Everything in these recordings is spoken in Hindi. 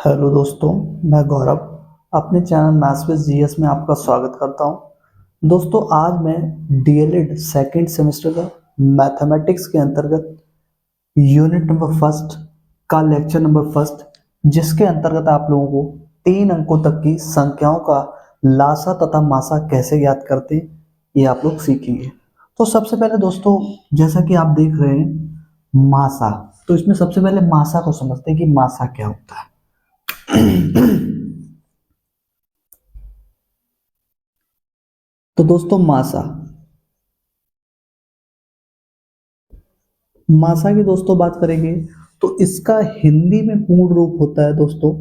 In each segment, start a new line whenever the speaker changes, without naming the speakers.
हेलो दोस्तों, मैं गौरव अपने चैनल मैथ्स विद जीएस में आपका स्वागत करता हूं। दोस्तों, आज मैं डीएलएड सेकंड सेमेस्टर का मैथमेटिक्स के अंतर्गत यूनिट नंबर फर्स्ट का लेक्चर नंबर फर्स्ट, जिसके अंतर्गत आप लोगों को 3 अंकों तक की संख्याओं का लासा तथा मासा कैसे ज्ञात करते हैं, ये आप लोग सीखेंगे। तो सबसे पहले दोस्तों, जैसा कि आप देख रहे हैं मासा, तो इसमें सबसे पहले मासा को समझते हैं कि मासा क्या होता है। तो दोस्तों, मासा मासा की दोस्तों बात करेंगे तो इसका हिंदी में पूर्ण रूप होता है दोस्तों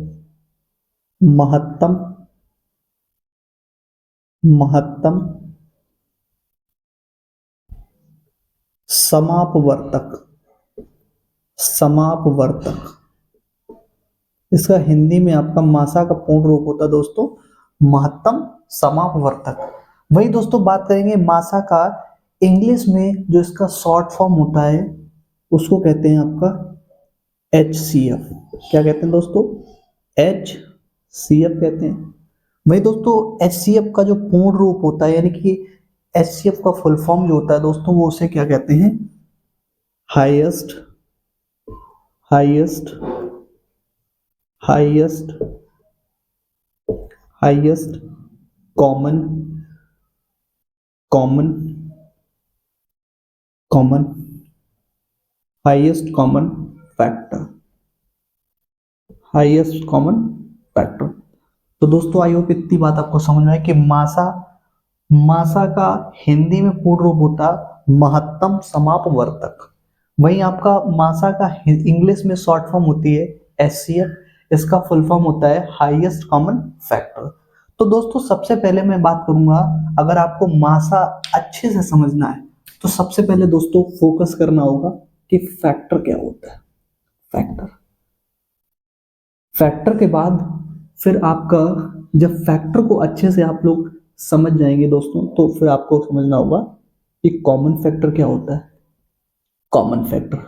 महत्तम महत्तम समापवर्तक समापवर्तक। इसका हिंदी में आपका मासा का पूर्ण रूप होता है दोस्तों महत्तम समापवर्तक। वही दोस्तों बात करेंगे मासा का इंग्लिश में जो इसका शॉर्ट फॉर्म होता है उसको कहते हैं आपका HCF। क्या कहते हैं दोस्तों? HCF कहते हैं। वही दोस्तों HCF का जो पूर्ण रूप होता है, यानी कि HCF का फुल फॉर्म जो होता है दोस्तों, वो उसे क्या कहते हैं? Highest highest highest highest common common common highest common factor highest common factor. तो दोस्तों, आई होप इतनी बात आपको समझ में आए कि मासा मासा का हिंदी में पूर्ण रूप होता महत्तम समापवर्तक। वहीं आपका मासा का इंग्लिश में शॉर्ट फॉर्म होती है HCF। इसका फुल फॉर्म होता है हाईएस्ट कॉमन फैक्टर। तो दोस्तों, सबसे पहले मैं बात करूंगा, अगर आपको मासा अच्छे से समझना है तो सबसे पहले दोस्तों फोकस करना होगा कि फैक्टर क्या होता है। फैक्टर फैक्टर के बाद फिर आपका, जब फैक्टर को अच्छे से आप लोग समझ जाएंगे दोस्तों, तो फिर आपको समझना होगा कि कॉमन फैक्टर क्या होता है। कॉमन फैक्टर,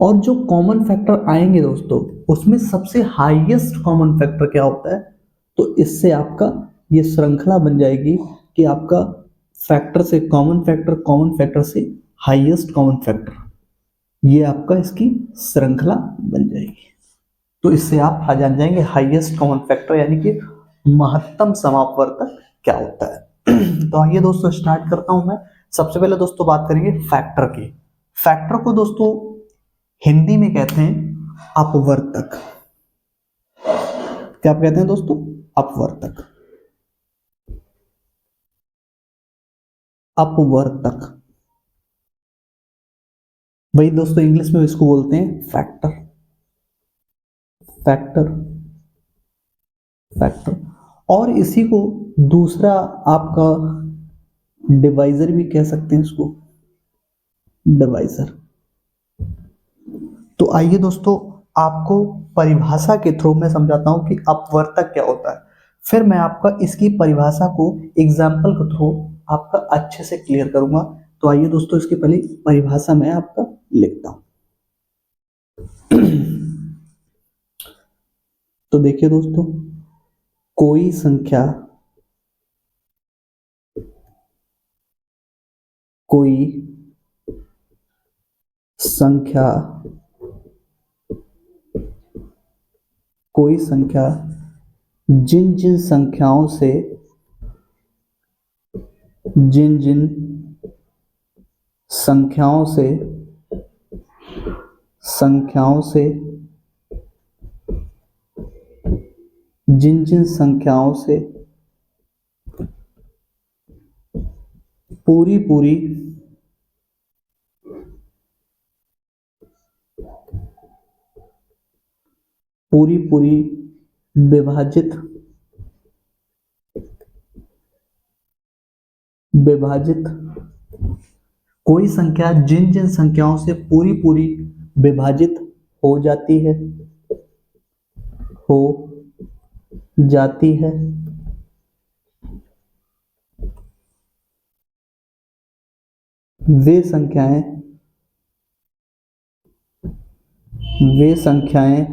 और जो कॉमन फैक्टर आएंगे दोस्तों उसमें सबसे हाईएस्ट कॉमन फैक्टर क्या होता है। तो इससे आपका ये श्रृंखला बन जाएगी कि आपका फैक्टर से कॉमन फैक्टर से हाईएस्ट कॉमन फैक्टर, ये आपका इसकी श्रृंखला बन जाएगी। तो इससे आप जान जाएंगे हाईएस्ट कॉमन फैक्टर यानी कि महत्तम समापवर्तक क्या होता है। तो आइए दोस्तों स्टार्ट करता हूं मैं। सबसे पहले दोस्तों बात करेंगे फैक्टर की। फैक्टर को दोस्तों हिंदी में कहते हैं अपवर्तक। क्या आप कहते हैं दोस्तों? अपवर्तक। अपवर्तक। वही दोस्तों इंग्लिश में इसको बोलते हैं फैक्टर। Factor factor. और इसी को दूसरा आपका डिवाइजर भी कह सकते हैं, इसको डिवाइजर। तो आइए दोस्तों आपको परिभाषा के थ्रू मैं समझाता हूं कि अपवर्तक क्या होता है। फिर मैं आपका इसकी परिभाषा को एग्जाम्पल के थ्रू आपका अच्छे से क्लियर करूंगा। तो आइए दोस्तों इसकी पहले परिभाषा मैं आपका लिखता हूं। तो देखिए दोस्तों, कोई संख्या कोई संख्या कोई संख्या जिन जिन संख्याओं से जिन जिन संख्याओं से संख्याओं से जिन जिन संख्याओं से पूरी पूरी पूरी पूरी विभाजित विभाजित कोई संख्या जिन जिन संख्याओं से पूरी पूरी विभाजित हो जाती है हो जाती है वे संख्याएं वे संख्याएं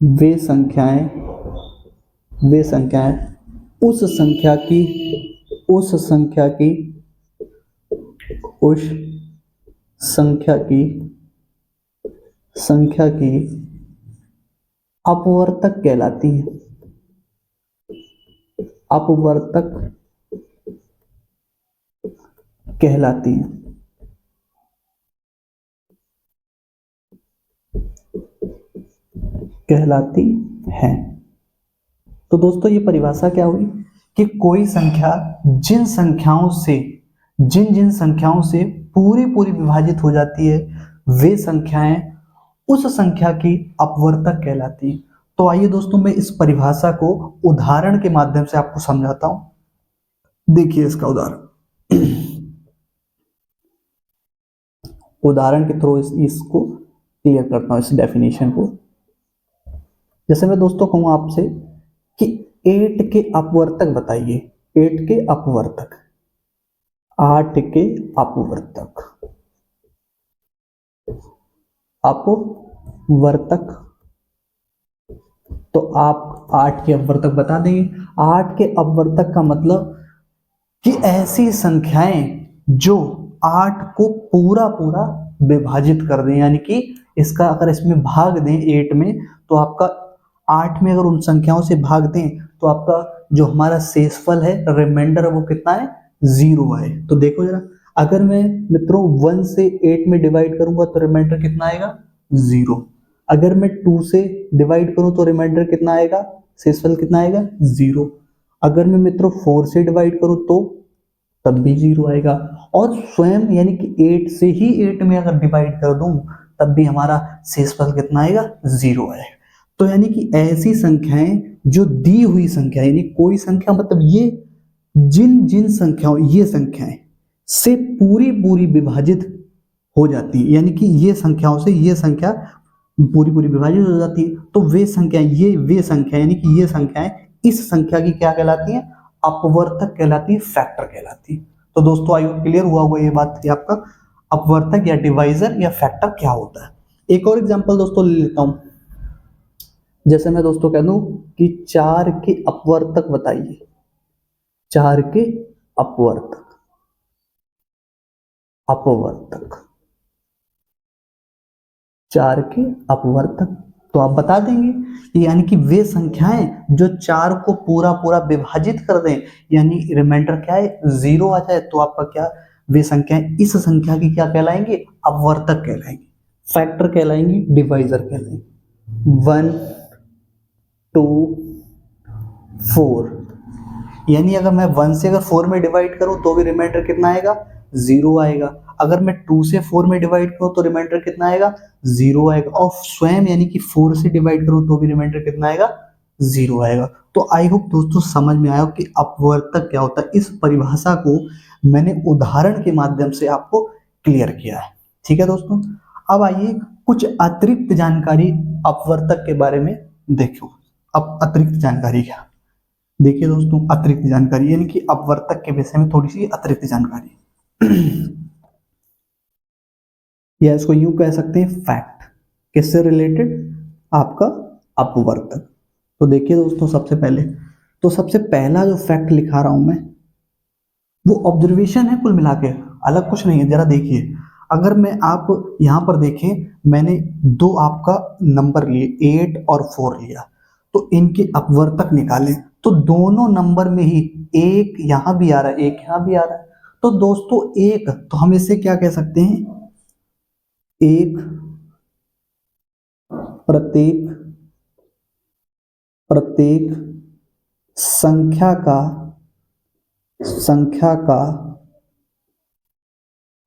वे संख्याएं वे संख्याएं उस संख्या की उस संख्या की उस संख्या की संख्या की अपवर्तक कहलाती हैं। अपवर्तक कहलाती हैं। कहलाती हैं। तो दोस्तों ये परिभाषा क्या हुई कि कोई संख्या जिन संख्याओं से पूरी पूरी विभाजित हो जाती है वे संख्याएं उस संख्या की अपवर्तक कहलाती हैं। तो आइए दोस्तों मैं इस परिभाषा को उदाहरण के माध्यम से आपको समझाता हूं। देखिए इसका उदाहरण के थ्रू इसको क्लियर करता हूं, इस डेफिनेशन को। जैसे मैं दोस्तों कहूं आपसे कि 8 के अपवर्तक बताइए। 8 के अपवर्तक, 8 के अपवर्तक, अपवर्तक। तो आप 8 के अपवर्तक बता देंगे। 8 के अपवर्तक का मतलब कि ऐसी संख्याएं जो 8 को पूरा पूरा विभाजित कर दें, यानी कि इसका अगर इसमें भाग दें 8 में, तो आपका 8 में अगर उन संख्याओं से भाग दें तो आपका जो हमारा शेषफल है, रिमाइंडर, वो कितना है? 0 है। तो देखो जरा, अगर मैं मित्रों 1 से 8 में डिवाइड करूंगा तो रिमाइंडर कितना आएगा? 0। अगर मैं 2 से डिवाइड करूं तो रिमाइंडर कितना आएगा? शेषफल कितना आएगा? 0। अगर मैं मित्रों 4 से डिवाइड करूं तो तब भी 0 आएगा। और स्वयं यानी कि 8 से ही 8 में अगर डिवाइड कर दूं तब भी हमारा शेषफल कितना आएगा? 0 आएगा। तो यानी कि ऐसी संख्याएं जो दी हुई संख्या, यानी कोई संख्या मतलब ये जिन जिन संख्याओं, ये संख्याएं से पूरी पूरी विभाजित हो जाती है, यानी कि ये संख्याओं से ये संख्या पूरी पूरी विभाजित हो जाती है, तो वे संख्याएं, वे संख्या यानी कि ये संख्याएं इस संख्या की क्या कहलाती है? अपवर्तक कहलाती है, फैक्टर कहलाती है। तो दोस्तों आई होप क्लियर हुआ होगा ये बात कि आपका अपवर्तक या डिवाइजर या फैक्टर क्या होता है। एक और एग्जांपल दोस्तों ले लेता हूं। जैसे मैं दोस्तों कह दूं कि 4 के अपवर्तक बताइए। 4 के अपवर्तक, अपवर्तक, 4 के अपवर्तक, तो आप बता देंगे, यानी कि वे संख्याएं जो 4 को पूरा पूरा विभाजित कर दें, यानी रिमाइंडर क्या है? 0 आ जाए, तो आपका क्या, वे संख्याएं इस संख्या की क्या कहलाएंगे? अपवर्तक कहलाएंगे, फैक्टर कहलाएंगे, डिवाइजर कहलाएंगे। 1 2 4, यानी अगर मैं 1 से अगर 4 में डिवाइड करूं तो भी रिमाइंडर कितना आएगा? 0 आएगा। अगर मैं 2 से 4 में डिवाइड करूं तो रिमाइंडर कितना आएगा? 0 आएगा। और स्वयं यानी कि 4 से डिवाइड करूं तो भी रिमाइंडर कितना आएगा? 0 आएगा। तो आई होप दोस्तों समझ में आया कि अपवर्तक क्या होता है। इस परिभाषा को मैंने उदाहरण के माध्यम से आपको क्लियर किया है। ठीक है दोस्तों, अब आइए कुछ अतिरिक्त जानकारी अपवर्तक के बारे में देखो। अब अतिरिक्त जानकारी क्या? देखिए दोस्तों, अतिरिक्त जानकारी यानी कि अपवर्तक के विषय में थोड़ी सी अतिरिक्त जानकारी या इसको यूं कह सकते हैं फैक्ट। किससे रिलेटेड? आपका अपवर्तक। तो देखिए दोस्तों, सबसे पहला जो फैक्ट लिखा रहा हूं मैं, वो ऑब्जर्वेशन है कुल मिला के, अलग कुछ नहीं है। जरा देखिए, अगर मैं आप यहां पर देखें, मैंने दो आपका नंबर लिए 8 और 4 लिया, तो इनके अपवर्तक निकाले तो दोनों नंबर में ही एक यहां भी आ रहा है, एक यहां भी आ रहा है। तो दोस्तों एक, तो हम इसे क्या कह सकते हैं? एक प्रत्येक प्रत्येक संख्या का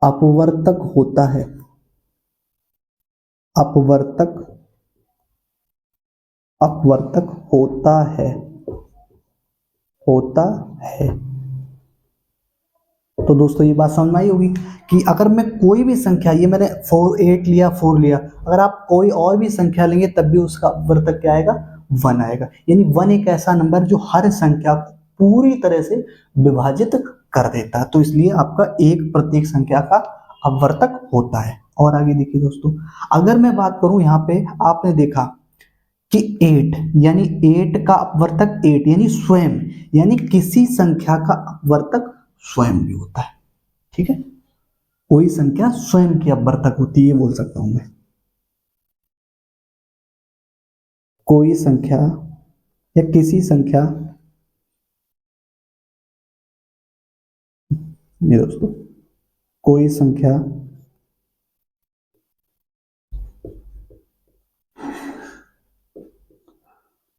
अपवर्तक होता है। अपवर्तक अपवर्तक होता है। तो दोस्तों ये बात समझ में आई होगी कि अगर मैं कोई भी संख्या, ये मैंने 8 लिया, 4 लिया, अगर आप कोई और भी संख्या लेंगे तब भी उसका अपवर्तक क्या आएगा? 1 आएगा। यानी 1 एक ऐसा नंबर जो हर संख्या को पूरी तरह से विभाजित कर देता है, तो इसलिए आपका एक प्रत्येक संख्या का अपवर्तक होता है। और आगे देखिए दोस्तों, अगर मैं बात करूं, यहाँ पे आपने देखा कि 8 यानी 8 का अपवर्तक 8 यानी स्वयं, यानी किसी संख्या का अपवर्तक स्वयं भी होता है। ठीक है, कोई संख्या स्वयं की अपवर्तक होती है बोल सकता हूं मैं। कोई संख्या या किसी संख्या, ये दोस्तों, कोई संख्या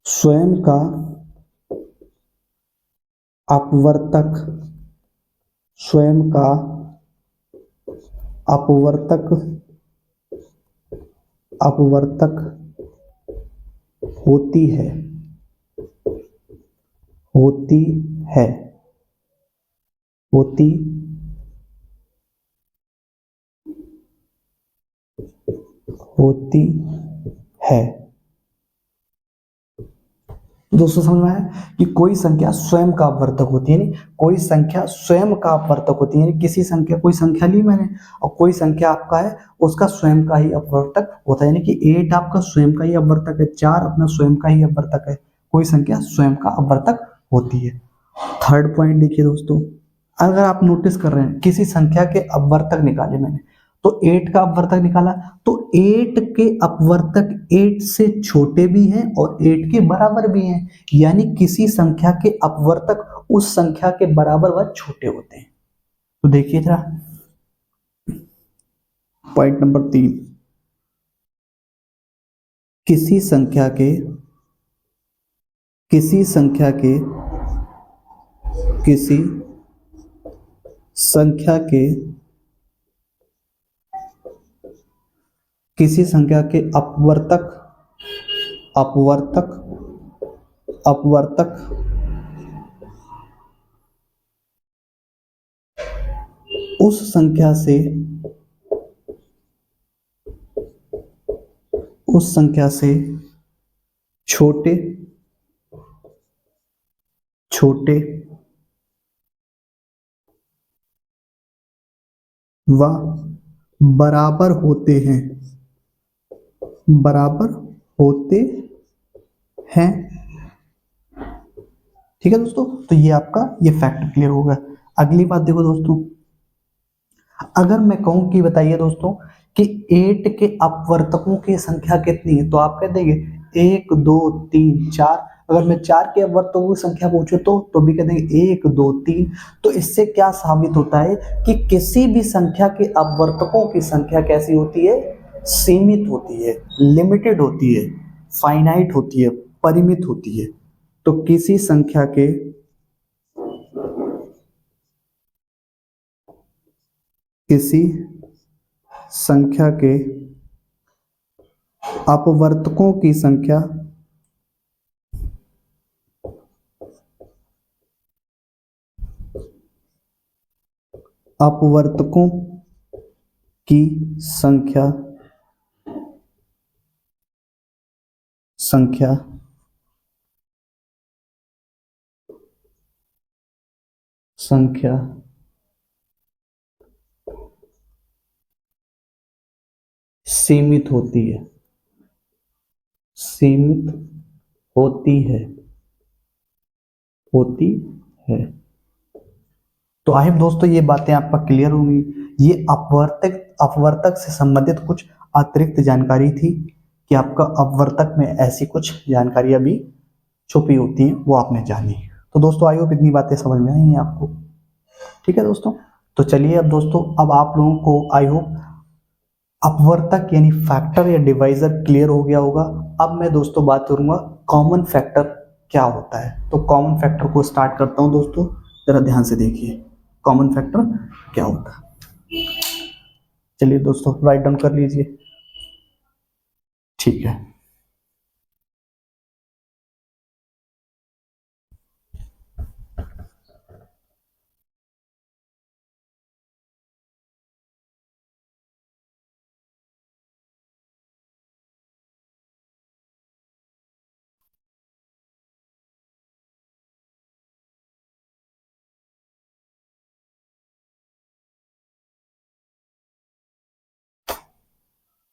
स्वयं का अपवर्तक, स्वयं का अपवर्तक, अपवर्तक होती है, होती है, होती होती है। दोस्तों समझ में आया कि कोई संख्या स्वयं का अपवर्तक होती है, यानी कोई संख्या स्वयं का अपवर्तक होती है, यानी किसी संख्या, कोई संख्या ली मैंने और कोई संख्या आपका है उसका स्वयं का ही अपवर्तक होता है, यानी कि 8 आपका स्वयं का ही अपवर्तक है, 4 अपना स्वयं का ही अपवर्तक है, कोई संख्या स्वयं का अपवर्तक होती है। थर्ड पॉइंट देखिए दोस्तों, अगर आप नोटिस कर रहे हैं किसी संख्या के अपवर्तक निकाले मैंने, तो 8 का अपवर्तक निकाला, तो 8 के अपवर्तक 8 से छोटे भी हैं और 8 के बराबर भी हैं, यानी किसी संख्या के अपवर्तक उस संख्या के बराबर व छोटे होते हैं। तो देखिए जरा पॉइंट नंबर 3, किसी संख्या के, किसी संख्या के, किसी संख्या के, किसी संख्या के अपवर्तक, अपवर्तक, अपवर्तक उस संख्या से, उस संख्या से छोटे, छोटे व बराबर होते हैं, बराबर होते हैं। ठीक है दोस्तों, तो ये आपका ये फैक्ट क्लियर होगा। अगली बात देखो दोस्तों, अगर मैं कहूं कि बताइए दोस्तों कि 8 के अपवर्तकों की संख्या कितनी है, तो आप कह देंगे 1 2 3 4। अगर मैं 4 के अपवर्तकों की संख्या पूछूं तो भी कह देंगे 1 2 3। तो इससे क्या साबित होता है कि किसी भी संख्या के अपवर्तकों की संख्या कैसी होती है, सीमित होती है, लिमिटेड होती है, फाइनाइट होती है, परिमित होती है। तो किसी संख्या के, किसी संख्या के अपवर्तकों की संख्या, अपवर्तकों की संख्या, संख्या संख्या सीमित होती है, सीमित होती है, होती है। तो आई होप दोस्तों ये बातें आपका क्लियर होंगी। ये अपवर्तक, अपवर्तक से संबंधित कुछ अतिरिक्त जानकारी थी कि आपका अपवर्तक में ऐसी कुछ जानकारियां भी छुपी होती हैं, वो आपने जानी। तो दोस्तों आई होप इतनी बातें समझ में आई हैं आपको। ठीक है दोस्तों, तो चलिए अब दोस्तों, अब आप लोगों को आई होप अपवर्तक यानी फैक्टर या डिवाइजर क्लियर हो गया होगा। अब मैं दोस्तों बात करूंगा कॉमन फैक्टर क्या होता है। तो कॉमन फैक्टर को स्टार्ट करता हूं दोस्तों, जरा ध्यान से देखिए कॉमन फैक्टर क्या होता है। चलिए दोस्तों राइट डाउन कर लीजिए। ठीक है,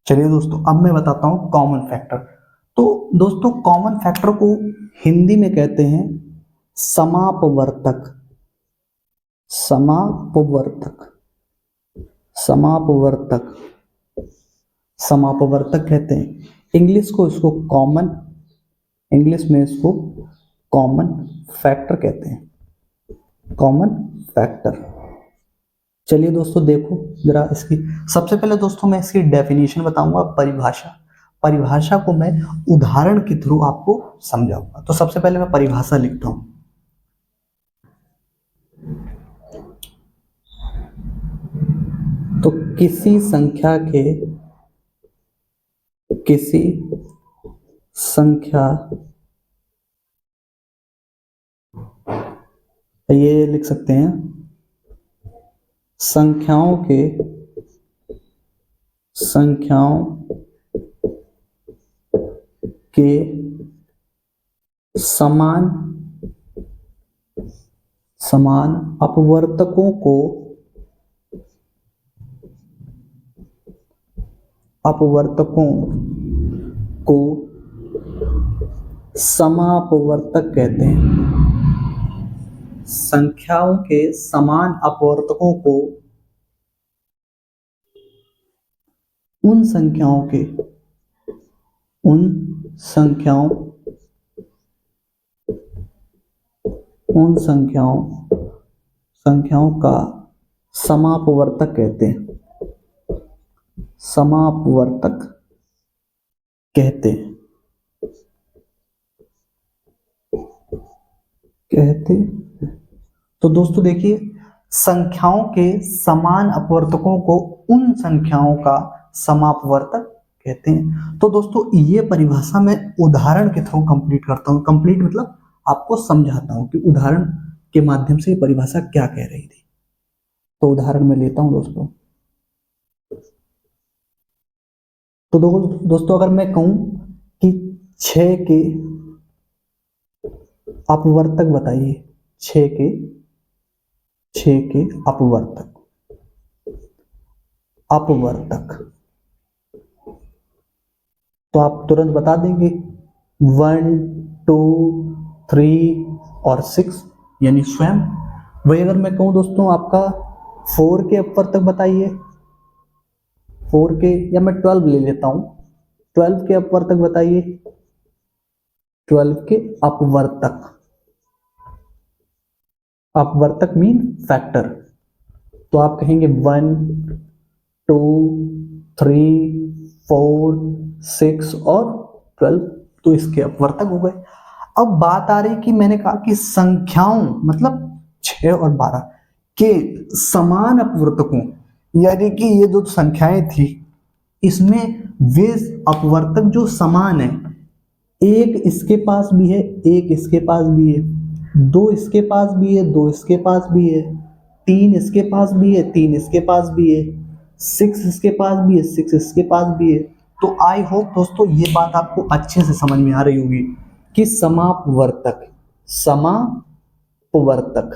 चलिए दोस्तों अब मैं बताता हूं कॉमन फैक्टर। तो दोस्तों कॉमन फैक्टर को हिंदी में कहते हैं समापवर्तक। समापवर्तक, समापवर्तक, समापवर्तक कहते हैं। इंग्लिश को इसको कॉमन, इंग्लिश में इसको कॉमन फैक्टर कहते हैं, कॉमन फैक्टर। चलिए दोस्तों देखो जरा इसकी, सबसे पहले दोस्तों मैं इसकी डेफिनेशन बताऊंगा, परिभाषा। परिभाषा को मैं उदाहरण के थ्रू आपको समझाऊंगा। तो सबसे पहले मैं परिभाषा लिखता हूं। तो किसी संख्या के, किसी संख्या, ये लिख सकते हैं संख्याओं के, संख्याओं के समान, समान अपवर्तकों को, अपवर्तकों को समापवर्तक कहते हैं। संख्याओं के समान अपवर्तकों को उन संख्याओं के, उन संख्याओं, उन संख्याओं, संख्याओं का समापवर्तक कहते हैं, समापवर्तक कहते हैं, कहते। तो दोस्तों देखिए, संख्याओं के समान अपवर्तकों को उन संख्याओं का समापवर्तक कहते हैं। तो दोस्तों ये परिभाषा मैं उदाहरण के थ्रू कंप्लीट करता हूं। कंप्लीट मतलब आपको समझाता हूं कि उदाहरण के माध्यम से ये परिभाषा क्या कह रही थी। तो उदाहरण में लेता हूं दोस्तों। तो दोस्तों अगर मैं कहूं कि 6 के अपवर्तक बताइए, 6 के अपवर्तक, अपवर्तक, तो आप तुरंत बता देंगे 1, 2, 3 और 6 यानी स्वयं। वही अगर मैं कहूं दोस्तों आपका 4 के अपवर्तक बताइए, 4 के, या मैं 12 ले लेता हूं, 12 के अपवर्तक बताइए, 12 के अपवर्तक, अपवर्तक मीन फैक्टर। तो आप कहेंगे 1, 2, 3, 4, 6 और 12, तो इसके अपवर्तक हो गए। अब बात आ रही कि मैंने कहा कि संख्याओं मतलब 6 और 12 के समान अपवर्तकों, यानी कि ये जो संख्याएं थी इसमें वे अपवर्तक जो समान है, एक इसके पास भी है, एक इसके पास भी है, 2 इसके पास भी है, 2 इसके पास भी है, 3 इसके पास भी है, 3 इसके पास भी है, 6 इसके पास भी है, 6 इसके पास भी है। तो आई होप दोस्तों ये बात आपको अच्छे से समझ में आ रही होगी कि समापवर्तक, समापवर्तक,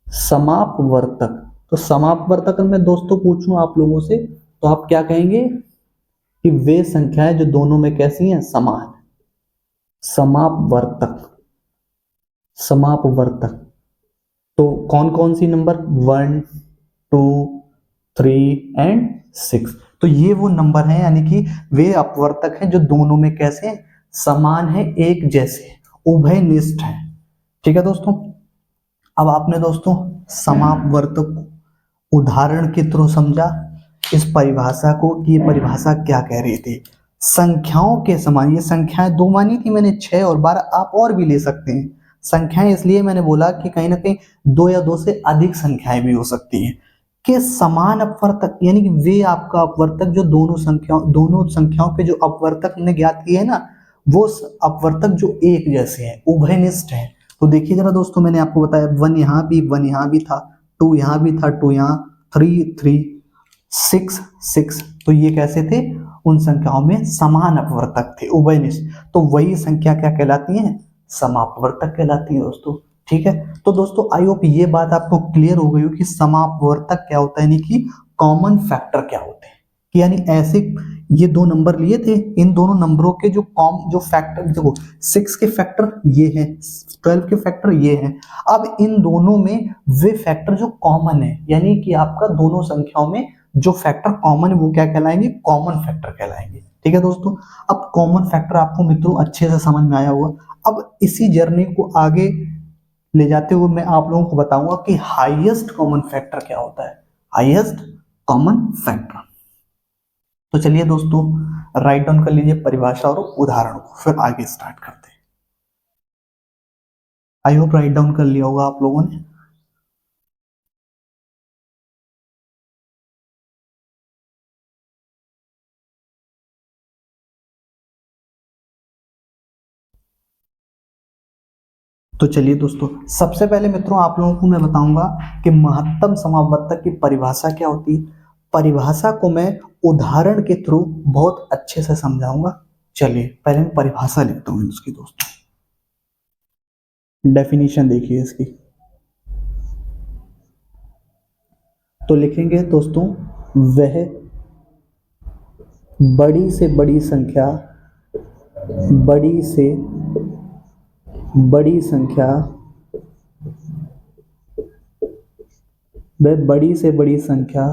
समापवर्तक। तो समापवर्तक मैं दोस्तों पूछूं आप लोगों से तो आप क्या कहेंगे कि वे संख्याएं जो दोनों में कैसी हैं, समान। समापवर्तक, समापवर्तक। तो कौन कौन सी नंबर, 1, 2, 3 एंड 6। तो ये वो नंबर हैं, यानी कि वे अपवर्तक हैं जो दोनों में कैसे हैं, समान है, एक जैसे, उभयनिष्ठ है। ठीक है दोस्तों। अब आपने दोस्तों समापवर्तक उदाहरण के थ्रू समझा इस परिभाषा को कि ये परिभाषा क्या कह रही थी। संख्याओं के समान, ये संख्याएं दो मानी थी मैंने, 6 और 12, आप और भी ले सकते हैं। संख्याएं इसलिए मैंने बोला कि कहीं ना कहीं 2 या 2 से अधिक संख्याएं भी हो सकती हैं के समान अपवर्तक, यानी कि वे आपका अपवर्तक जो दोनों संख्याओं के जो अपवर्तक ने ज्ञात किए हैं ना, वो अपवर्तक जो एक जैसे हैं, उभयनिष्ठ हैं। तो देखिए जरा दोस्तों, मैंने आपको बताया 1 यहाँ भी, 1 यहाँ भी था, 2 यहाँ भी था, 2 यहाँ, 3, 3, 6, 6। तो ये कैसे थे, उन संख्याओं में समान अपवर्तक थे, उभयनिष्ठ। तो वही संख्या क्या कहलाती है, समापवर्तक कहलाती है दोस्तों। ठीक है। तो दोस्तों आई होप ये बात आपको क्लियर हो गई हो कि समापवर्तक क्या होता है, यानी कि कॉमन फैक्टर क्या होते हैं। कि यानी ऐसे ये दो नंबर लिए थे, इन दोनों नंबरों के जो फैक्टर देखो, 6 के फैक्टर ये हैं, 12 के फैक्टर ये हैं। अब इन दोनों में वे फैक्टर जो कॉमन है, यानी कि आपका दोनों संख्याओं में जो फैक्टर कॉमन है वो क्या कहलाएंगे, कॉमन फैक्टर कहलाएंगे। ठीक है दोस्तों, अब कॉमन फैक्टर आपको मित्रों अच्छे से समझ में आया होगा। अब इसी जर्नी को आगे ले जाते हुए मैं आप लोगों को बताऊंगा कि हाईएस्ट कॉमन फैक्टर क्या होता है, हाईएस्ट कॉमन फैक्टर। तो चलिए दोस्तों, राइट डाउन कर लीजिए परिभाषा और उदाहरण को, फिर आगे स्टार्ट करते हैं। आई होप राइट डाउन कर लिया होगा आप लोगों ने। तो चलिए दोस्तों, सबसे पहले मित्रों आप लोगों को मैं बताऊंगा कि महत्तम समावर्तक की परिभाषा क्या होती है। परिभाषा को मैं उदाहरण के थ्रू बहुत अच्छे से समझाऊंगा। चलिए पहले मैं परिभाषा लिखता हूं इसकी दोस्तों। डेफिनेशन देखिए इसकी, तो लिखेंगे दोस्तों, वह बड़ी से बड़ी संख्या, बड़ी से बड़ी संख्या, वह बड़ी से बड़ी संख्या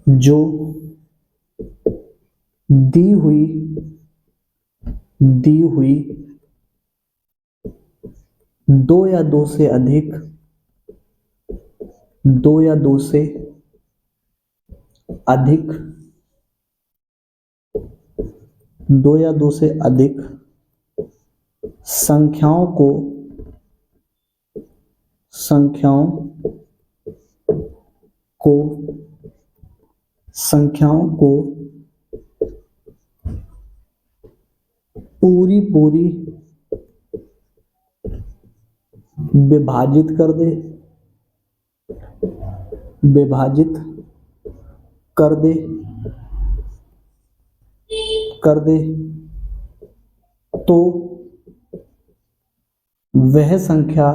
जो दी हुई दो या दो से अधिक, दो या दो से अधिक, दो या दो से अधिक संख्याओं को पूरी पूरी विभाजित कर दे, विभाजित कर दे, कर दे तो वह संख्या,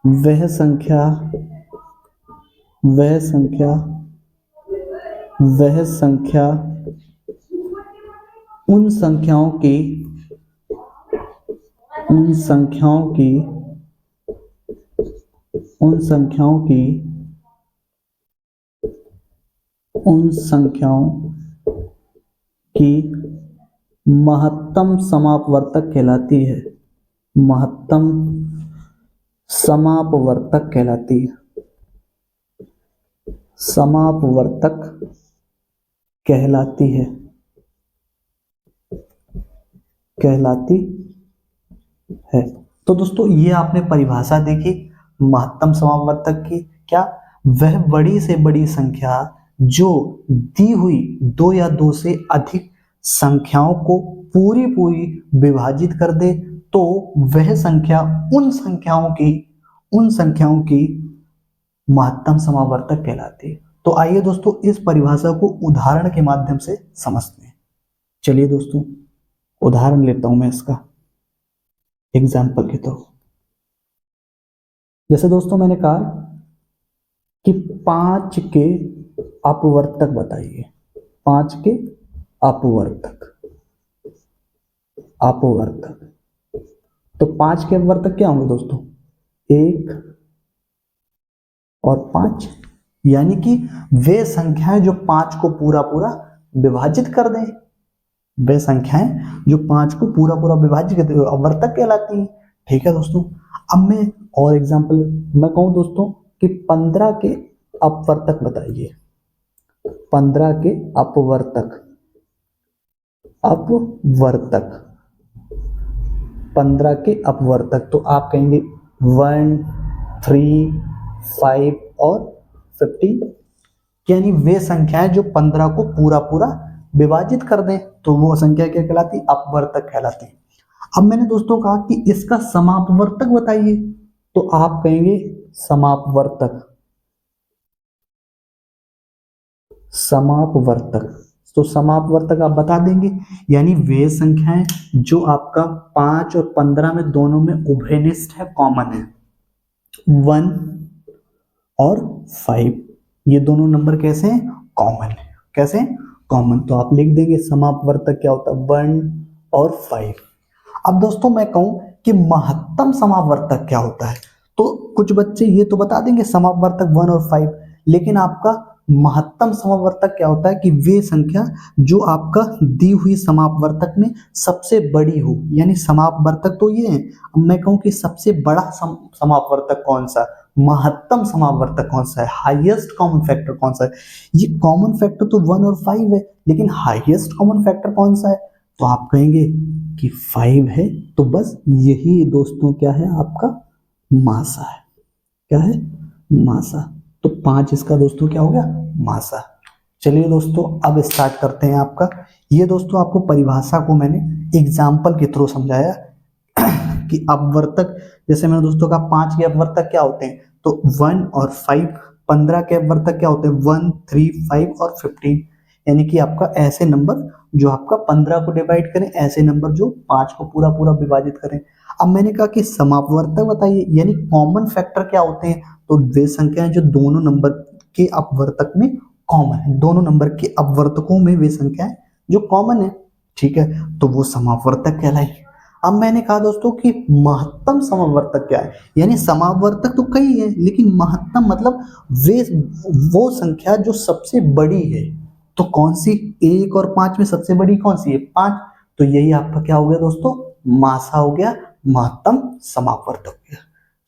वह संख्या, वह संख्या, वह संख्या उन संख्याओं की, उन संख्याओं की, उन संख्याओं की, उन संख्याओं की महत्तम समापवर्तक कहलाती है, महत्तम समापवर्तक कहलाती है, समापवर्तक कहलाती है, कहलाती है। तो दोस्तों ये आपने परिभाषा देखी महत्तम समापवर्तक की, क्या, वह बड़ी से बड़ी संख्या जो दी हुई दो या दो से अधिक संख्याओं को पूरी पूरी विभाजित कर दे तो वह संख्या उन संख्याओं की महत्तम समावर्तक कहलाती है। तो आइए दोस्तों इस परिभाषा को उदाहरण के माध्यम से समझते हैं। चलिए दोस्तों उदाहरण लेता हूं मैं इसका, एग्जाम्पल के तौर। जैसे दोस्तों मैंने कहा कि 5 के अपवर्तक बताइए, 5 के अपवर्तक, अपवर्तक। तो 5 के अपवर्तक क्या होंगे दोस्तों, 1 और 5, यानी कि वे संख्याएं जो 5 को पूरा पूरा विभाजित कर दें, वे संख्याएं जो 5 को पूरा पूरा विभाजित कर दें अपवर्तक कहलाती हैं। ठीक है दोस्तों, अब मैं और एग्जांपल मैं कहूं दोस्तों कि 15 के अपवर्तक बताइए, 15 के अपवर्तक, अपवर्तक, 15 के अपवर्तक। तो आप कहेंगे 1, 3, 5 और 15, यानी वे संख्याएं जो 15 को पूरा पूरा विभाजित कर दें तो वो संख्या क्या कहलाती, अपवर्तक कहलाती। अब मैंने दोस्तों कहा कि इसका समापवर्तक बताइए, तो आप कहेंगे समापवर्तक, समापवर्तक। तो समापवर्तक आप बता देंगे, यानी वे संख्याएं जो आपका 5 और 15 में दोनों में उभयनिष्ठ है, कॉमन है, 1 और 5, ये दोनों नंबर कैसे हैं? कॉमन है। कैसे? कॉमन। तो आप लिख देंगे समापवर्तक क्या होता है? 1 और 5। अब दोस्तों मैं कहूं कि महत्तम समापवर्तक क्या होता है, तो कुछ बच्चे ये तो बता देंगे समापवर्तक 1 और 5, लेकिन आपका महत्तम समापवर्तक क्या होता है कि वे संख्या जो आपका दी हुई समापवर्तक में सबसे बड़ी हो, यानी समापवर्तक तो ये है। अब मैं कहूं कि सबसे बड़ा समापवर्तक कौन सा, महत्तम समापवर्तक कौन सा है, हाईएस्ट कॉमन फैक्टर कौन सा है। ये कॉमन फैक्टर तो 1 और 5 है, लेकिन हाईएस्ट कॉमन फैक्टर कौन सा है, तो आप कहेंगे कि 5 है। तो बस यही दोस्तों क्या है, आपका मासा है। क्या है? मासा। तो 5 इसका दोस्तों क्या हो गया? मासा। चलिए दोस्तों अब स्टार्ट करते हैं आपका। ये दोस्तों आपको परिभाषा को मैंने एग्जाम्पल के थ्रू समझाया कि अपवर्तक, जैसे मैंने दोस्तों कहा 5 के अपवर्तक क्या होते हैं, तो 1 और 5। 15 के अपवर्तक क्या होते हैं? 1, 3, 5 और 15। यानी कि आपका ऐसे नंबर जो आपका 15 को डिवाइड करें, ऐसे नंबर जो 5 को पूरा पूरा विभाजित करें। अब मैंने कहा कि समापवर्तक बताइए, यानी कॉमन फैक्टर क्या होते हैं, तो वे संख्याएं जो दोनों नंबर के अपवर्तक में कॉमन है, दोनों नंबर के अपवर्तकों में वे संख्याएं जो कॉमन है, ठीक है, तो वो समापवर्तक कहलाएगी। अब मैंने कहा दोस्तों कि महत्तम समापवर्तक क्या है, यानी समापवर्तक तो कई है, लेकिन महत्तम मतलब वे वो संख्या जो सबसे बड़ी है। तो कौन सी? 1 और 5 में सबसे बड़ी कौन सी है? 5। तो यही आपका क्या हो गया दोस्तों? मासा हो गया, महत्तम समापवर्तक हो गया।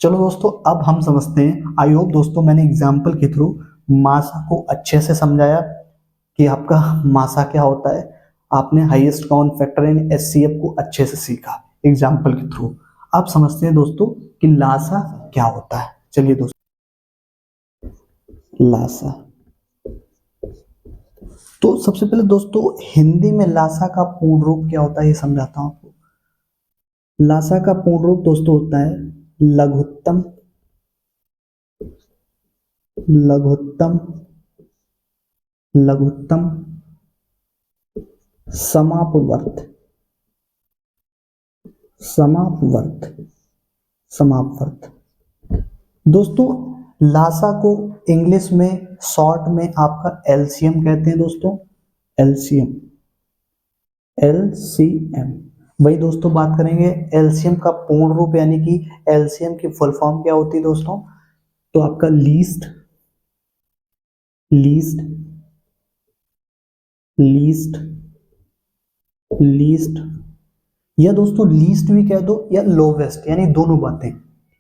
चलो दोस्तों अब हम समझते हैं। आई होप दोस्तों मैंने एग्जाम्पल के थ्रू मासा को अच्छे से समझाया कि आपका मासा क्या होता है। आपने highest common factor in HCF को अच्छे से सीखा एग्जाम्पल के थ्रू। अब समझते हैं दोस्तों कि लासा क्या होता है। चलिए दोस्तों, लासा। तो सबसे पहले दोस्तों हिंदी में लासा का पूर्ण रूप क्या होता है ये समझाता हूं आपको। लासा का पूर्ण रूप दोस्तों होता है लघुत्तम, लघुत्तम, लघुत्तम समापवर्त, समापवर्त, समापवर्त। दोस्तों लासा को इंग्लिश में शॉर्ट में आपका एलसीएम कहते हैं दोस्तों, एलसीएम, एलसीएम। वही दोस्तों बात करेंगे एलसीएम का पूर्ण रूप, यानी कि एलसीएम की फुल फॉर्म क्या होती है दोस्तों, तो आपका लीस्ट, लीस्ट, लीस्ट, लीस्ट, या दोस्तों लीस्ट भी कह दो या लोवेस्ट, यानी दोनों बातें,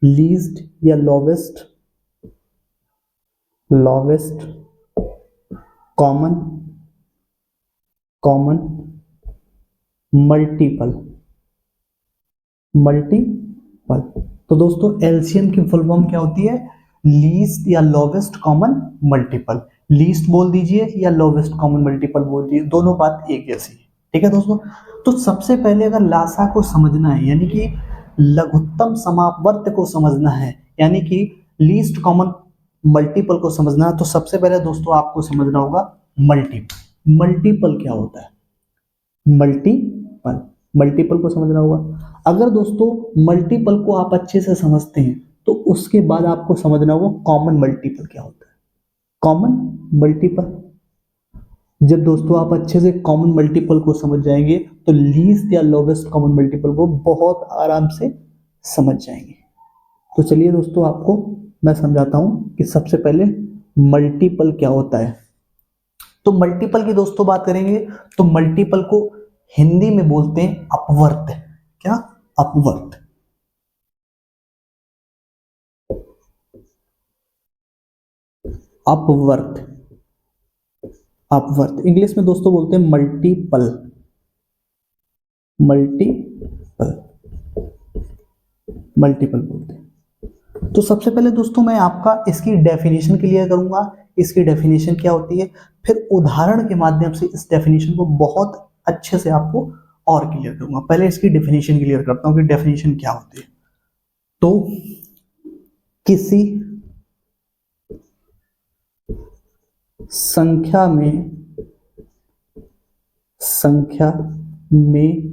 लीस्ट या lowest, lowest common, common multiple, multiple. तो दोस्तों एलसीएम की फुल फॉर्म क्या होती है? लीस्ट या लोवेस्ट कॉमन मल्टीपल। लीस्ट बोल दीजिए या लोवेस्ट कॉमन मल्टीपल बोल दीजिए, दोनों बात एक जैसी है। ठीक है दोस्तों। तो सबसे पहले अगर लासा को समझना है, यानी कि लघुत्तम समापवर्त को समझना है, यानी कि लीस्ट कॉमन मल्टीपल को समझना है, तो सबसे पहले दोस्तों आपको समझना होगा मल्टीपल। मल्टीपल क्या होता है? मल्टीपल, मल्टीपल को समझना होगा। अगर दोस्तों मल्टीपल को आप अच्छे से समझते हैं तो उसके बाद आपको समझना होगा कॉमन मल्टीपल क्या होता है। कॉमन मल्टीपल, जब दोस्तों आप अच्छे से कॉमन मल्टीपल को समझ जाएंगे तो लीस्ट या लोवेस्ट कॉमन मल्टीपल को बहुत आराम से समझ जाएंगे। तो चलिए दोस्तों आपको मैं समझाता हूं कि सबसे पहले मल्टीपल क्या होता है। तो मल्टीपल की दोस्तों बात करेंगे तो मल्टीपल को हिंदी में बोलते हैं अपवर्त। क्या? अपवर्त। अपवर्त, अपवर्त इंग्लिश में दोस्तों बोलते हैं मल्टीपल, मल्टीपल, मल्टीपल बोलते हैं। तो सबसे पहले दोस्तों मैं आपका इसकी डेफिनेशन क्लियर करूंगा, इसकी डेफिनेशन क्या होती है, फिर उदाहरण के माध्यम से इस डेफिनेशन को बहुत अच्छे से आपको और क्लियर करूंगा। पहले इसकी डेफिनेशन क्लियर करता हूं कि डेफिनेशन क्या होती है। तो किसी संख्या में, संख्या में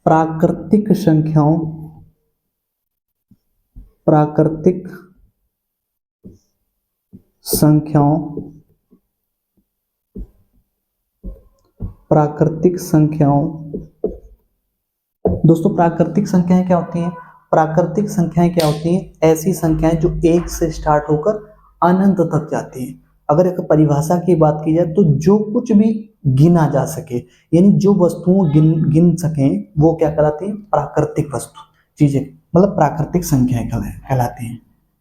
प्राकृतिक संख्याओं, प्राकृतिक संख्याओं, प्राकृतिक संख्याओं। दोस्तों प्राकृतिक संख्याएं क्या होती हैं? प्राकृतिक संख्याएं क्या होती हैं? ऐसी संख्याएं जो एक से स्टार्ट होकर अनंत तक जाती हैं। अगर एक परिभाषा की बात की जाए तो जो कुछ भी गिना जा सके, यानी जो वस्तुओं गिन सकें, वो क्या कहलाती है? प्राकृतिक वस्तु चीजें, मतलब प्राकृतिक संख्याएं कहलाती हैं।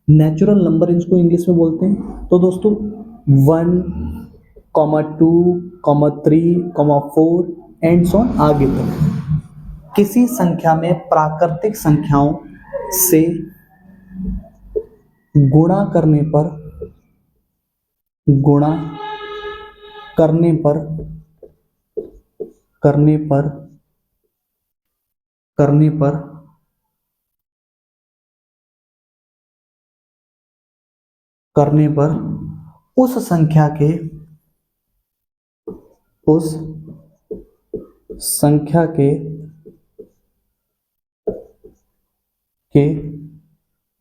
नेचुरल नंबर इसको इंग्लिश में बोलते हैं। तो दोस्तों 1, 2, 3, 4 एंड सो ऑन आगे तक किसी संख्या में प्राकृतिक संख्याओं से गुणा करने पर गुणा करने पर करने पर करने पर करने पर उस संख्या के उस संख्या के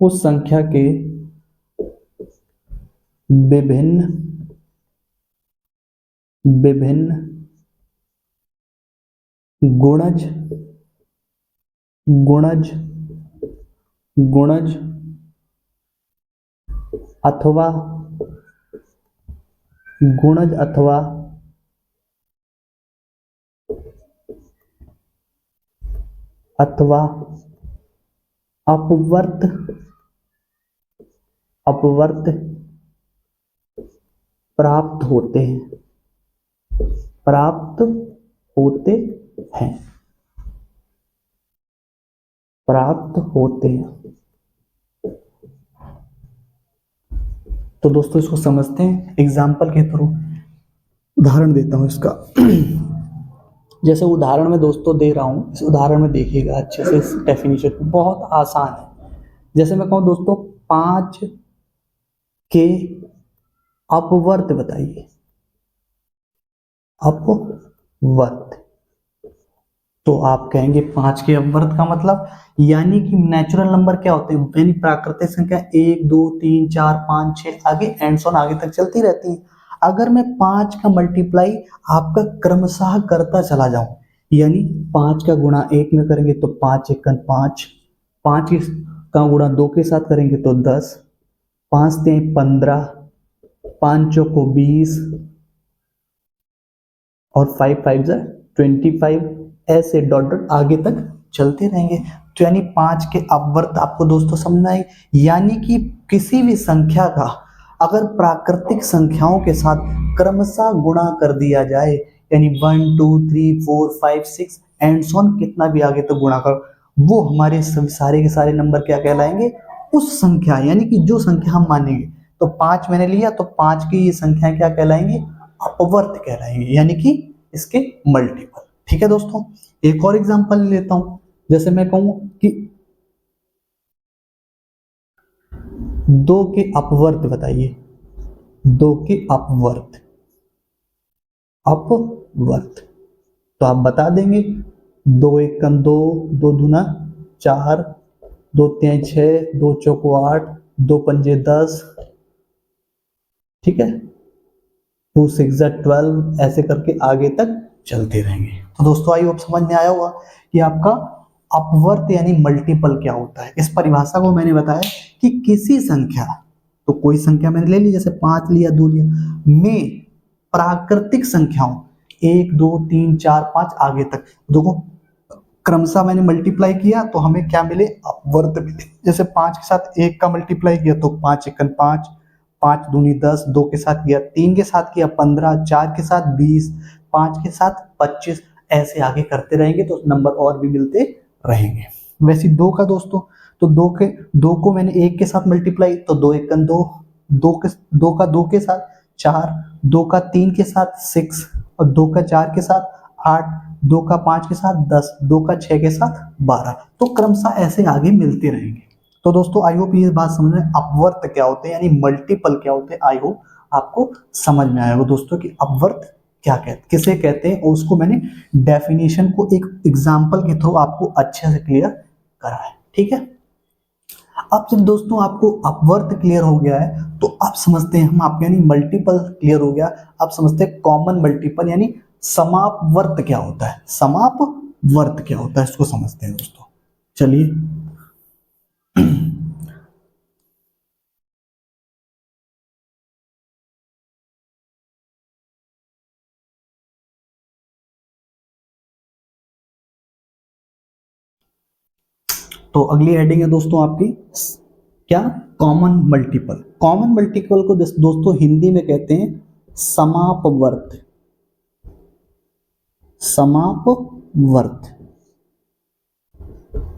उस संख्या के विभिन्न विभिन्न गुणज गुणज गुणज अथवा गुणज अथवा अथवा अपवर्त अपवर्त प्राप्त होते हैं प्राप्त होते हैं प्राप्त होते हैं। तो दोस्तों इसको समझते हैं एग्जाम्पल के थ्रू। उदाहरण देता हूं इसका। जैसे उदाहरण में दोस्तों दे रहा हूं, इस उदाहरण में देखिएगा अच्छे से। इस डेफिनेशन बहुत आसान है। जैसे मैं कहूं दोस्तों 5 के अपवर्त बताइए, अपवर्त। तो आप कहेंगे 5 के अपवर्त का मतलब, यानी कि नेचुरल नंबर क्या होते हैं, यानी प्राकृतिक संख्या 1, 2, 3, 4, 5, 6 आगे एंड सो ऑन आगे तक चलती रहती है। अगर मैं 5 का मल्टीप्लाई आपका क्रमशः करता चला जाऊं, यानी 5 का गुणा 1 में करेंगे तो 5 एकन 5, 5 का गुणा 2 के साथ करेंगे तो 10, 5 3 15, 5 चौको 20 और 5 5 25, ऐसे डॉट डॉट आगे तक चलते रहेंगे। तो यानी 5 के अपवर्त आपको दोस्तों समझना है, यानी कि किसी भी संख्या का अगर प्राकृतिक संख्याओं के साथ क्रमशः गुणा कर दिया जाए, यानी 1 2 3 4 5 6 एंड सो ऑन कितना भी आगे तक गुणा कर, वो हमारे सारे के सारे नंबर क्या कहलाएंगे? उस संख्या, यानी कि जो संख्या हम मानेंगे। तो 5 मैंने लिया तो 5 की ये संख्या क्या कहलाएंगे? अपवर्त कहलाएंगे, यानी कि इसके मल्टीपल। ठीक है दोस्तों, एक और एग्जांपल लेता हूं। जैसे मैं कहूं कि 2 के अपवर्त बताइए, 2 के अपवर्त तो आप बता देंगे 2 एकम 2, 2 दूना 4, 2 3 6, 2 चौको 8, 2 पंजे 10, ठीक है, 2 6 12, ऐसे करके आगे तक चलते रहेंगे। तो दोस्तों आई होप समझ में आया होगा कि आपका अपवर्त यानी मल्टीपल क्या होता है। इस परिभाषा को मैंने बताया कि किसी संख्या, तो कोई संख्या मैंने ले ली, जैसे 5 लिया 2 लिया, में प्राकृतिक संख्याओं 1 2 3 4 5 आगे तक, देखो क्रमशः मैंने मल्टीप्लाई किया तो हमें क्या मिले? अपवर्त मिले। जैसे 5 के साथ 1 का मल्टीप्लाई किया तो 5 एकन 5, 5 दूनी 10, 2 के साथ किया 3 के साथ किया 15, 4 के साथ 20, 5 के साथ 25, ऐसे आगे करते रहेंगे तो नंबर और भी मिलते रहेंगे। वैसे 2 का दोस्तों, तो 2 को मैंने 1 के साथ मल्टीप्लाई तो 2 एकन 2, 2 का 2 के साथ 4, 2 का 3 के साथ 6 और 2 का 4 के साथ 8, 2 का 5 के साथ 10, 2 का 6 के साथ 12, तो क्रमशः ऐसे आगे मिलते रहेंगे। तो दोस्तों आई होप ये बात समझ में, अपवर्त क्या होते हैं यानी मल्टीपल क्या होते हैं, आई होप आपको समझ में आएगा दोस्तों कि अपवर्त क्या कहते, किसे कहते हैं, और उसको मैंने डेफिनेशन को एक एग्जांपल के थ्रू आपको अच्छे से क्लियर करा है। ठीक है, अब जब दोस्तों आपको अपवर्त क्लियर हो गया है तो आप समझते हैं हम आप, यानी मल्टीपल क्लियर हो गया, आप समझते हैं कॉमन मल्टीपल यानी समापवर्त क्या होता है, समापवर्त क्या होता है इसको समझते हैं दोस्तों। चलिए तो अगली हेडिंग है दोस्तों आपकी क्या, कॉमन मल्टीपल। कॉमन मल्टीपल को दोस्तों हिंदी में कहते हैं समापवर्त, समापवर्त।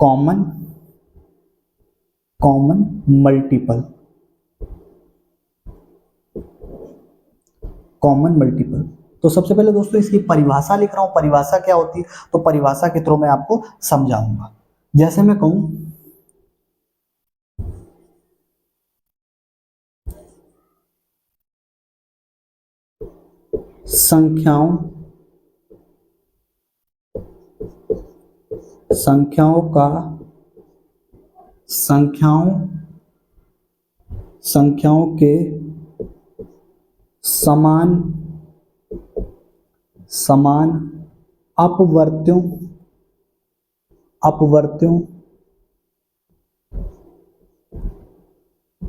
Common common multiple, common multiple. तो सबसे पहले दोस्तों इसकी परिभाषा लिख रहा हूं, परिभाषा क्या होती है तो परिभाषा के थ्रू मैं आपको समझाऊंगा। जैसे मैं कहूं संख्याओं संख्याओं का संख्याओं के समान समान अपवर्त्यों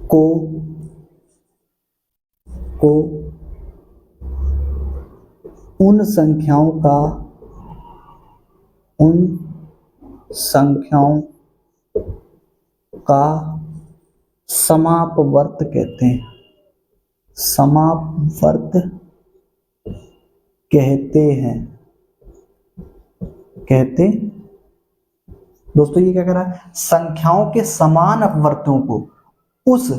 को उन संख्याओं का समापवर्त कहते हैं, समापवर्त कहते दोस्तों ये क्या कर रहा है, संख्याओं के समान अपवर्तों को उस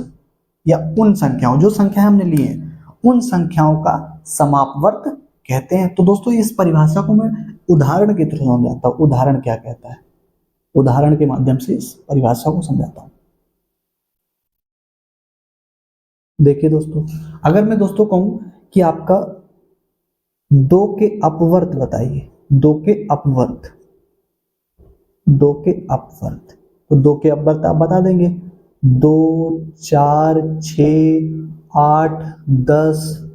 या उन संख्याओं, जो संख्या हमने ली है उन संख्याओं का समापवर्त कहते हैं। तो दोस्तों इस परिभाषा को मैं उदाहरण के थ्रू समझाता हूं, उदाहरण क्या कहता है, उदाहरण के माध्यम से इस परिभाषा को समझाता हूं। देखिए दोस्तों, अगर मैं दोस्तों कहूं कि आपका 2 के अपवर्त बताइए, 2 के अपवर्त, 2 के अपवर्त, तो 2 के अपवर्त आप बता देंगे, 2 4 6 8 10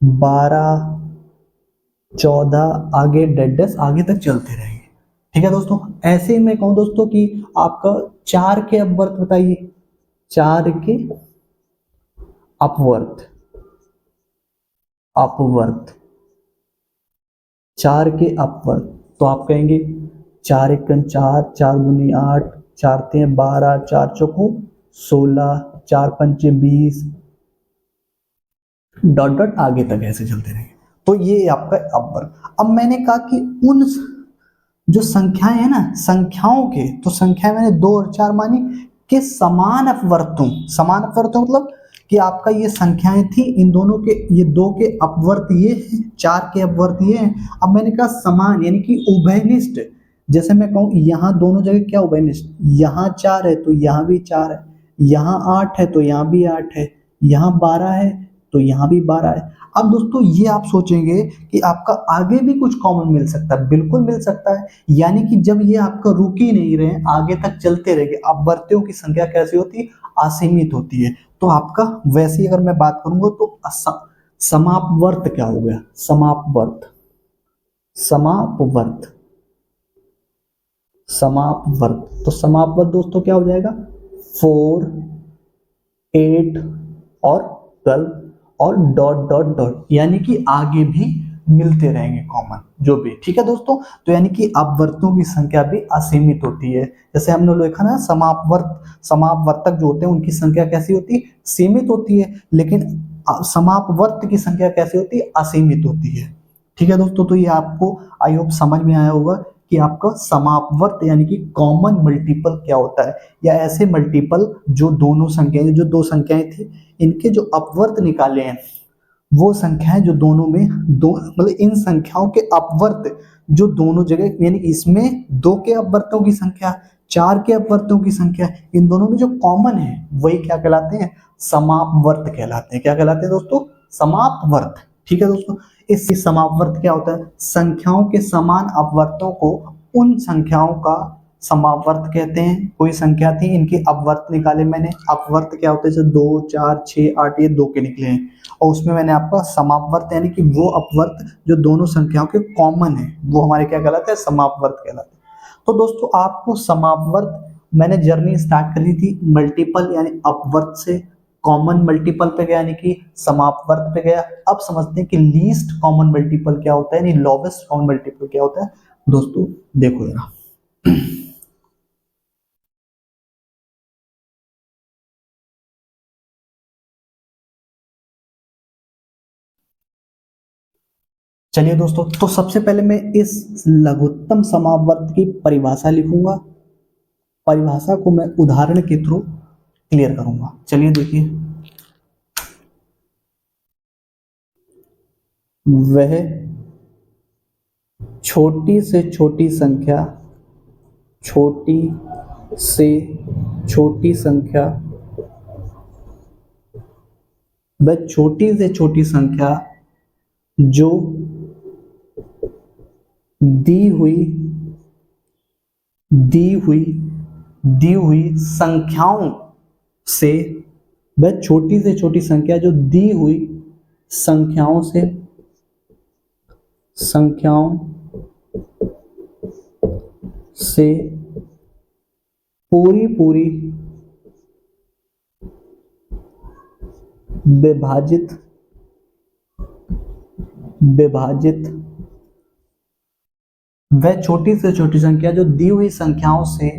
12 14 आगे डेड आगे तक चलते रहेंगे। ठीक है दोस्तों, ऐसे ही मैं कहूं दोस्तों कि आपका 4 के अपवर्त बताइए, 4 के अपवर्त, 4 के अपवर्त, तो आप कहेंगे 4 एकम 4, 4 दूनी 8, 4 3 12, 4 चौको 16, 4 पंचे 20, डॉट डॉट आगे तक ऐसे चलते रहेंगे। तो ये आपका अपवर्त। अब मैंने कहा कि उन जो संख्याएं है ना, संख्याओं के, तो संख्या मैंने 2 और 4 मानी के समान अपवर्तों, समान अपवर्तों मतलब कि आपका ये संख्याएं थी, इन दोनों के, ये 2 के अपवर्त ये हैं, 4 के अपवर्त ये हैं। अब मैंने कहा समान यानी कि उभयनिष्ठ, जैसे मैं कहूं यहाँ दोनों जगह क्या उभयनिष्ठ, यहाँ 4 है तो यहाँ भी 4 है, यहाँ 8 है तो यहाँ भी 8 है, यहाँ 12 है तो यहाँ भी 12 है। अब दोस्तों ये आप सोचेंगे कि आपका आगे भी कुछ कॉमन मिल सकता है, बिल्कुल मिल सकता है, यानी कि जब ये आपका रुक ही नहीं रहे, आगे तक चलते रहेंगे। अपवर्त्यों की संख्या कैसी होती है, असीमित होती है। तो आपका वैसे ही अगर मैं बात करूंगा तो समापवर्त क्या हो गया, समापवर्त, समापवर्त, समापवर्त। तो समापवर्त दोस्तों क्या हो जाएगा, 4 8 और 12 और डॉट डॉट डॉट, यानी कि आगे भी मिलते रहेंगे कॉमन जो भी। ठीक है दोस्तों, तो यानी कि अपवर्तों की संख्या भी असीमित होती है। जैसे हमने देखा ना, समापवर्तक जो होते हैं उनकी संख्या कैसी होती है, सीमित होती है, लेकिन समापवर्त की संख्या कैसी होती है, असीमित होती है। ठीक है दोस्तों, तो ये आपको आई होप समझ में आया होगा कि आपका समापवर्त यानी कि कॉमन मल्टीपल क्या होता है, या ऐसे मल्टीपल जो दोनों संख्याएं, जो 2 संख्याएं थी इनके जो अपवर्त निकाले हैं, वो संख्याएं जो दोनों में दो, मतलब इन संख्याओं के अपवर्त जो दोनों जगह, यानी इसमें 2 के अपवर्तों की संख्या, 4 के अपवर्तों की संख्या, इन दोनों में जो कॉमन है वही क्या कहलाते हैं, समापवर्त कहलाते हैं। क्या कहलाते हैं दोस्तों, समापवर्त। ठीक है दोस्तों, इस समापवर्त क्या होता है, संख्याओं के समान अपवर्तों को उन संख्याओं का समावर्त कहते हैं। कोई संख्या थी, इनके अपवर्त निकाले मैंने। अपवर्त क्या होते हैं, जैसे 2, 4, 6, 8, ये 2 के निकले हैं, और उसमें मैंने आपका समावर्त यानी कि वो अपवर्त जो दोनों संख्याओं के कॉमन है, वो हमारे क्या कहलाते हैं, समावर्त कहलाते हैं। तो दोस्तों आपको समावर्त, मैंने जर्नी स्टार्ट करी थी मल्टीपल यानी अपवर्त से, कॉमन मल्टीपल पे गया यानी कि समापवर्त पे गया। अब समझते हैं कि लीस्ट कॉमन मल्टीपल क्या होता है, यानी लोवेस्ट कॉमन मल्टीपल क्या होता है। दोस्तों देखो जरा, चलिए दोस्तों, तो सबसे पहले मैं इस लघुत्तम समावर्त की परिभाषा लिखूंगा। परिभाषा को मैं उदाहरण के थ्रू क्लियर करूंगा। चलिए देखिए, वह छोटी से छोटी संख्या, छोटी से छोटी संख्या, वह छोटी से छोटी संख्या जो दी हुई दी हुई दी हुई संख्याओं से, वह छोटी से छोटी संख्या जो दी हुई संख्याओं से पूरी पूरी विभाजित विभाजित वह छोटी से छोटी संख्या जो दी हुई संख्याओं से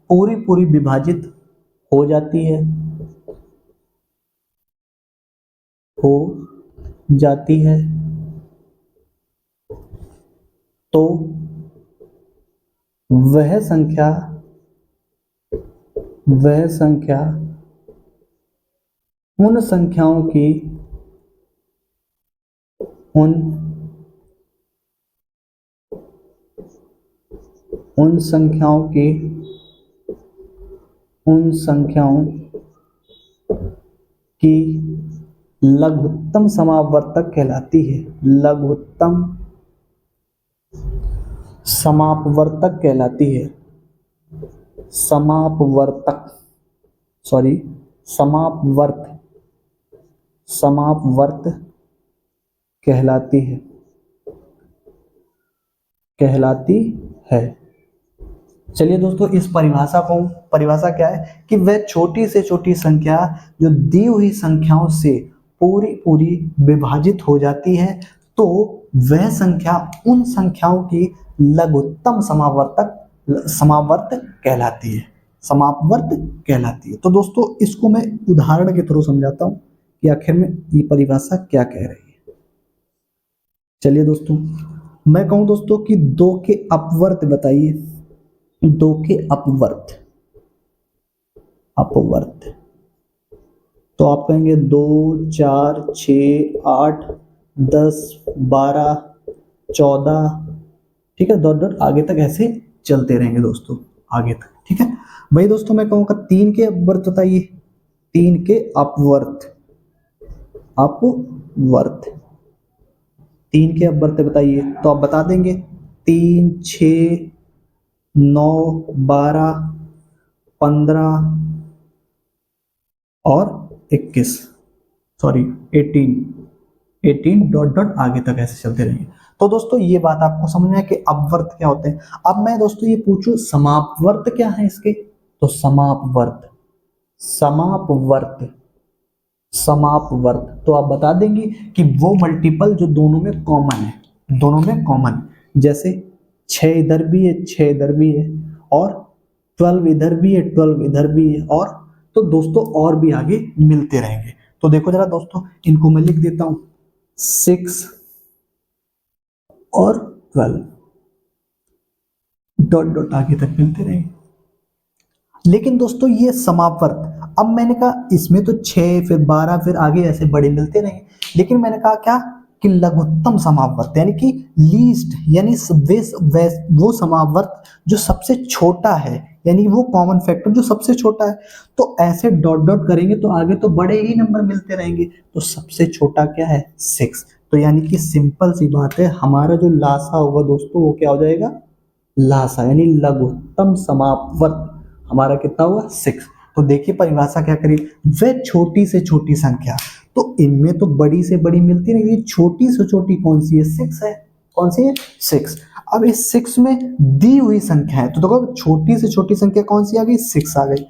पूरी पूरी विभाजित हो जाती है, हो जाती है, तो वह संख्या उन संख्याओं की उन उन संख्याओं की उन संख्याओं की लघुत्तम समापवर्तक कहलाती है। लघुत्तम समापवर्तक कहलाती है। समापवर्तक, सॉरी, समापवर्त समापवर्त कहलाती है। चलिए दोस्तों, इस परिभाषा क्या है कि वह छोटी से छोटी संख्या जो दी हुई संख्याओं से पूरी पूरी विभाजित हो जाती है, तो वह संख्या उन संख्याओं की लघुत्तम समावर्त कहलाती है। समापवर्त कहलाती है। तो दोस्तों इसको मैं उदाहरण के थ्रू समझाता हूं कि आखिर में ये परिभाषा क्या कह रही है। चलिए दोस्तों, मैं कहूं दोस्तों कि 2 के अपवर्त बताइए। 2 के अपवर्त तो आप कहेंगे 2, 4, 6, 8, 10, 12, 14, ठीक है, डॉट डॉट आगे तक ऐसे चलते रहेंगे दोस्तों, आगे तक, ठीक है भाई। दोस्तों मैं कहूँगा 3 के अपवर्त बताइए। 3 के अपवर्त 3 के अपवर्त बताइए, तो आप बता देंगे 3, 6, 9, 12, 15 और 21, सॉरी 18 डॉट डॉट आगे तक ऐसे चलते रहेंगे। तो दोस्तों ये बात आपको समझ में है कि अपवर्त क्या होते हैं। अब मैं दोस्तों ये पूछूं समापवर्त क्या है इसके, तो समापवर्त तो आप बता देंगे कि वो मल्टीपल जो दोनों में कॉमन, जैसे 6 इधर भी है, 6 इधर भी है, और 12 इधर भी है, 12 इधर भी है, और तो दोस्तों और भी आगे मिलते रहेंगे। तो देखो जरा दोस्तों, इनको मैं लिख देता हूं, 6 और 12 डॉट डॉट आगे तक मिलते रहेंगे। लेकिन दोस्तों ये समापवर्त, अब मैंने कहा इसमें तो 6 फिर 12 फिर आगे ऐसे बड़े मिलते रहेंगे, लेकिन मैंने कहा क्या कि लघुत्तम समापवर्त यानी कि लीस्ट, यानी वो समापवर्त जो सबसे छोटा है, यानी वो कॉमन फैक्टर जो सबसे छोटा है। तो ऐसे डॉट डॉट करेंगे तो आगे तो बड़े ही नंबर मिलते रहेंगे। तो सबसे छोटा क्या है, 6। तो यानी कि सिंपल सी बात है, हमारा जो लासा होगा दोस्तों वो क्या हो जाएगा, लासा यानी लघुत्तम समापवर्त हमारा कितना हुआ 6। तो देखिए परिभाषा क्या करी, वह छोटी से छोटी संख्या, तो इनमें तो बड़ी से बड़ी मिलती नहीं, ये छोटी से छोटी कौन सी है 6 है, कौन सी है 6। अब इस 6 में दी हुई संख्या है, तो देखो छोटी से छोटी संख्या कौन सी आ गई 6 आ गई,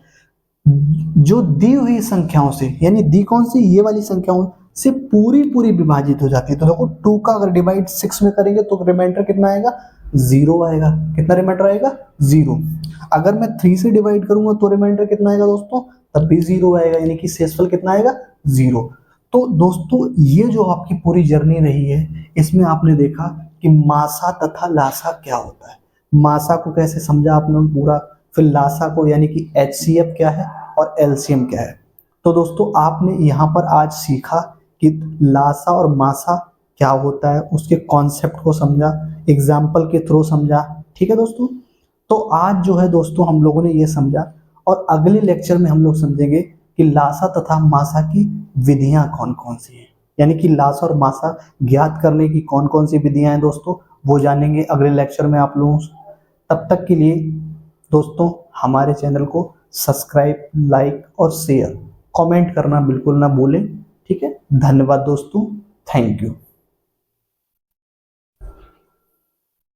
जो दी हुई संख्याओं से यानी दी कौन सी ये वाली संख्याओं से पूरी पूरी विभाजित हो जाती है। तो देखो 2 का अगर डिवाइड 6 में करेंगे तो रिमाइंडर कितना आएगा 0 आएगा, कितना रिमाइंडर आएगा 0। अगर मैं 3 से डिवाइड करूंगा तो रिमाइंडर कितना आएगा दोस्तों, तब भी 0 आएगा, यानी कि शेषफल कितना आएगा 0। तो दोस्तों ये जो आपकी पूरी जर्नी रही है, इसमें आपने देखा कि मासा तथा लासा क्या होता है, मासा को कैसे समझा आपने पूरा, फिर लासा को यानी कि HCF क्या है और LCM क्या है। तो दोस्तों आपने यहाँ पर आज सीखा कि लासा और मासा क्या होता है, उसके कॉन्सेप्ट को समझा, एग्जाम्पल के थ्रू समझा, ठीक है दोस्तों। तो आज जो है दोस्तों हम लोगों ने ये समझा, और अगले लेक्चर में हम लोग समझेंगे कि लासा तथा मासा की विधियां कौन कौन सी हैं, यानी कि लासा और मासा ज्ञात करने की कौन कौन सी विधियां हैं दोस्तों, वो जानेंगे अगले लेक्चर में आप लोगों से। तब तक के लिए दोस्तों हमारे चैनल को सब्सक्राइब, लाइक और शेयर, कमेंट करना बिल्कुल ना भूलें, ठीक है। धन्यवाद दोस्तों, थैंक यू।